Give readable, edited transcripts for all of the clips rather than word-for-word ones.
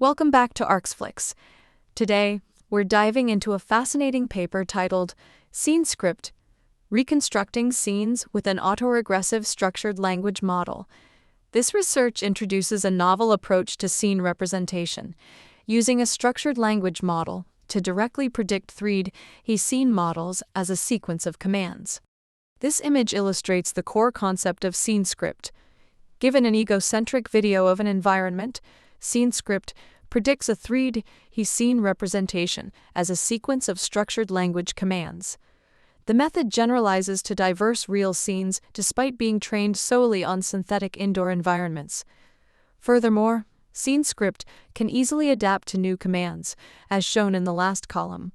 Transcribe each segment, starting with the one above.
Welcome back to Arxflix. Today, we're diving into a fascinating paper titled SceneScript, Reconstructing Scenes with an Autoregressive Structured Language Model. This research introduces a novel approach to scene representation, using a structured language model to directly predict 3D scene models as a sequence of commands. This image illustrates the core concept of SceneScript. Given an egocentric video of an environment, SceneScript predicts a 3D scene representation as a sequence of structured language commands. The method generalizes to diverse real scenes despite being trained solely on synthetic indoor environments. Furthermore, SceneScript can easily adapt to new commands, as shown in the last column,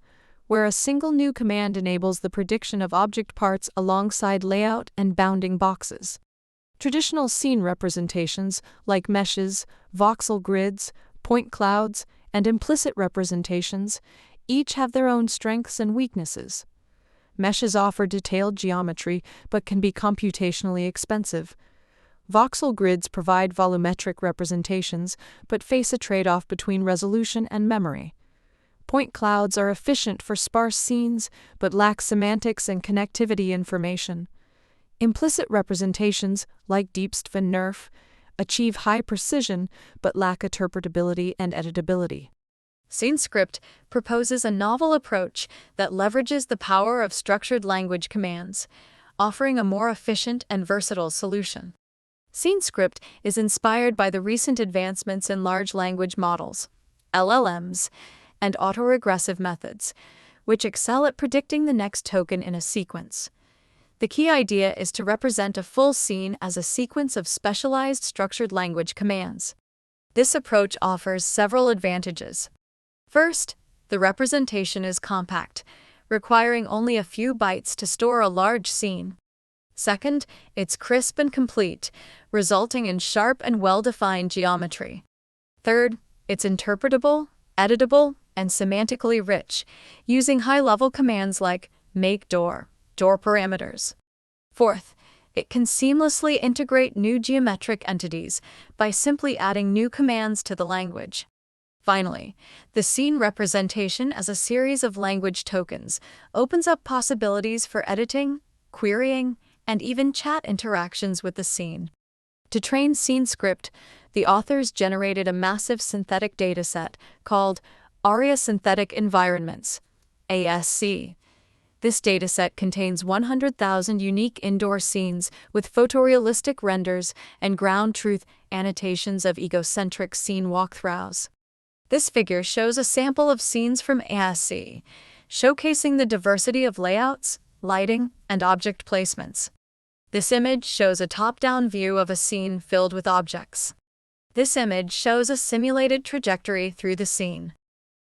where a single new command enables the prediction of object parts alongside layout and bounding boxes. Traditional scene representations, like meshes, voxel grids, point clouds, and implicit representations, each have their own strengths and weaknesses. Meshes offer detailed geometry but can be computationally expensive. Voxel grids provide volumetric representations but face a trade-off between resolution and memory. Point clouds are efficient for sparse scenes but lack semantics and connectivity information. Implicit representations, like Deepst van Nerf, achieve high precision but lack interpretability and editability. SceneScript proposes a novel approach that leverages the power of structured language commands, offering a more efficient and versatile solution. SceneScript is inspired by the recent advancements in large language models, LLMs, and autoregressive methods, which excel at predicting the next token in a sequence. The key idea is to represent a full scene as a sequence of specialized structured language commands. This approach offers several advantages. First, the representation is compact, requiring only a few bytes to store a large scene. Second, it's crisp and complete, resulting in sharp and well-defined geometry. Third, it's interpretable, editable, and semantically rich, using high-level commands like make door parameters. Fourth, it can seamlessly integrate new geometric entities by simply adding new commands to the language. Finally, the scene representation as a series of language tokens opens up possibilities for editing, querying, and even chat interactions with the scene. To train SceneScript, the authors generated a massive synthetic dataset called ARIA Synthetic Environments, ASC. This dataset contains 100,000 unique indoor scenes with photorealistic renders and ground truth annotations of egocentric scene walkthroughs. This figure shows a sample of scenes from ASC, showcasing the diversity of layouts, lighting, and object placements. This image shows a top-down view of a scene filled with objects. This image shows a simulated trajectory through the scene.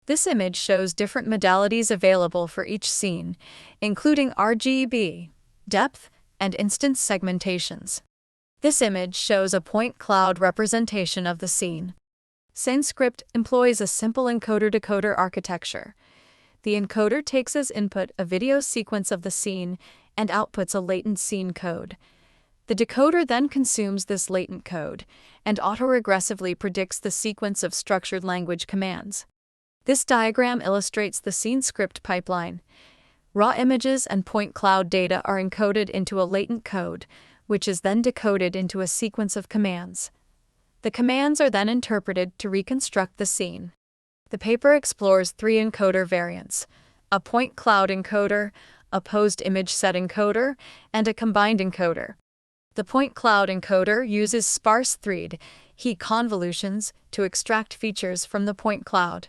This image shows different modalities available for each scene, including RGB, depth, and instance segmentations. This image shows a point cloud representation of the scene. SceneScript employs a simple encoder-decoder architecture. The encoder takes as input a video sequence of the scene and outputs a latent scene code. The decoder then consumes this latent code and autoregressively predicts the sequence of structured language commands. This diagram illustrates the SceneScript pipeline. Raw images and point cloud data are encoded into a latent code, which is then decoded into a sequence of commands. The commands are then interpreted to reconstruct the scene. The paper explores 3 encoder variants: a point cloud encoder, a posed image set encoder, and a combined encoder. The point cloud encoder uses sparse 3D convolutions to extract features from the point cloud.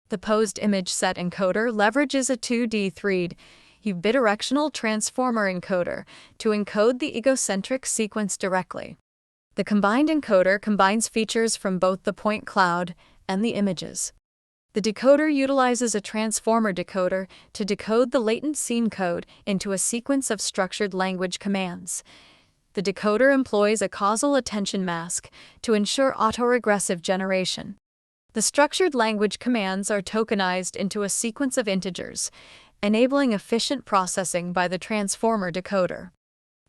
The posed image set encoder leverages a 2D 3D bidirectional transformer encoder to encode the egocentric sequence directly. The combined encoder combines features from both the point cloud and the images. The decoder utilizes a transformer decoder to decode the latent scene code into a sequence of structured language commands. The decoder employs a causal attention mask to ensure autoregressive generation. The structured language commands are tokenized into a sequence of integers, enabling efficient processing by the transformer decoder.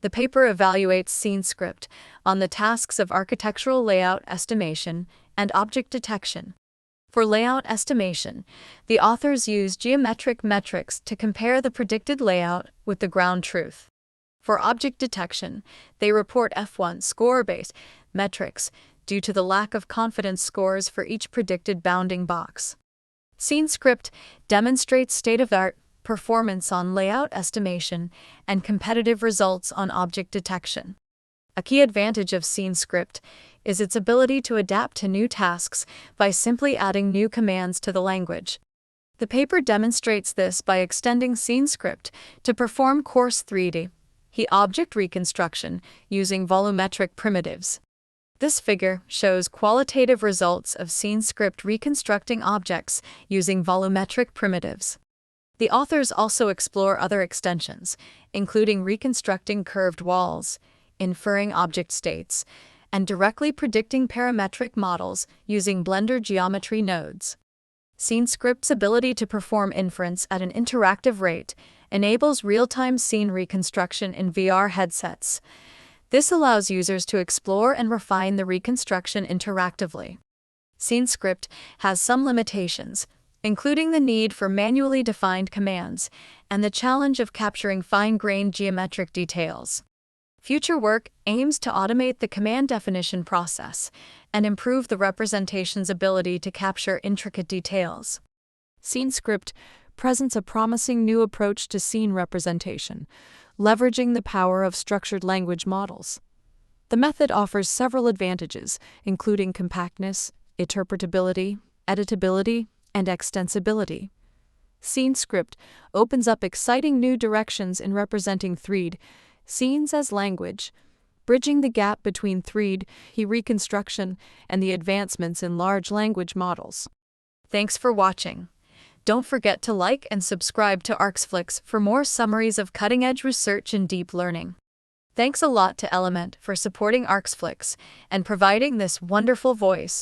The paper evaluates SceneScript on the tasks of architectural layout estimation and object detection. For layout estimation, the authors use geometric metrics to compare the predicted layout with the ground truth. For object detection, they report F1 score-based metrics due to the lack of confidence scores for each predicted bounding box. SceneScript demonstrates state-of-the-art performance on layout estimation and competitive results on object detection. A key advantage of SceneScript is its ability to adapt to new tasks by simply adding new commands to the language. The paper demonstrates this by extending SceneScript to perform coarse 3D object reconstruction using volumetric primitives. This figure shows qualitative results of SceneScript reconstructing objects using volumetric primitives. The authors also explore other extensions, including reconstructing curved walls, inferring object states, and directly predicting parametric models using Blender geometry nodes. SceneScript's ability to perform inference at an interactive rate enables real-time scene reconstruction in VR headsets. This allows users to explore and refine the reconstruction interactively. SceneScript has some limitations, including the need for manually defined commands and the challenge of capturing fine-grained geometric details. Future work aims to automate the command definition process and improve the representation's ability to capture intricate details. SceneScript presents a promising new approach to scene representation, leveraging the power of structured language models. The method offers several advantages, including compactness, interpretability, editability, and extensibility. SceneScript opens up exciting new directions in representing 3D scenes as language, bridging the gap between 3D reconstruction and the advancements in large language models. Thanks for watching. Don't forget to like and subscribe to Arxflix for more summaries of cutting-edge research and deep learning. Thanks a lot to Element for supporting Arxflix and providing this wonderful voice.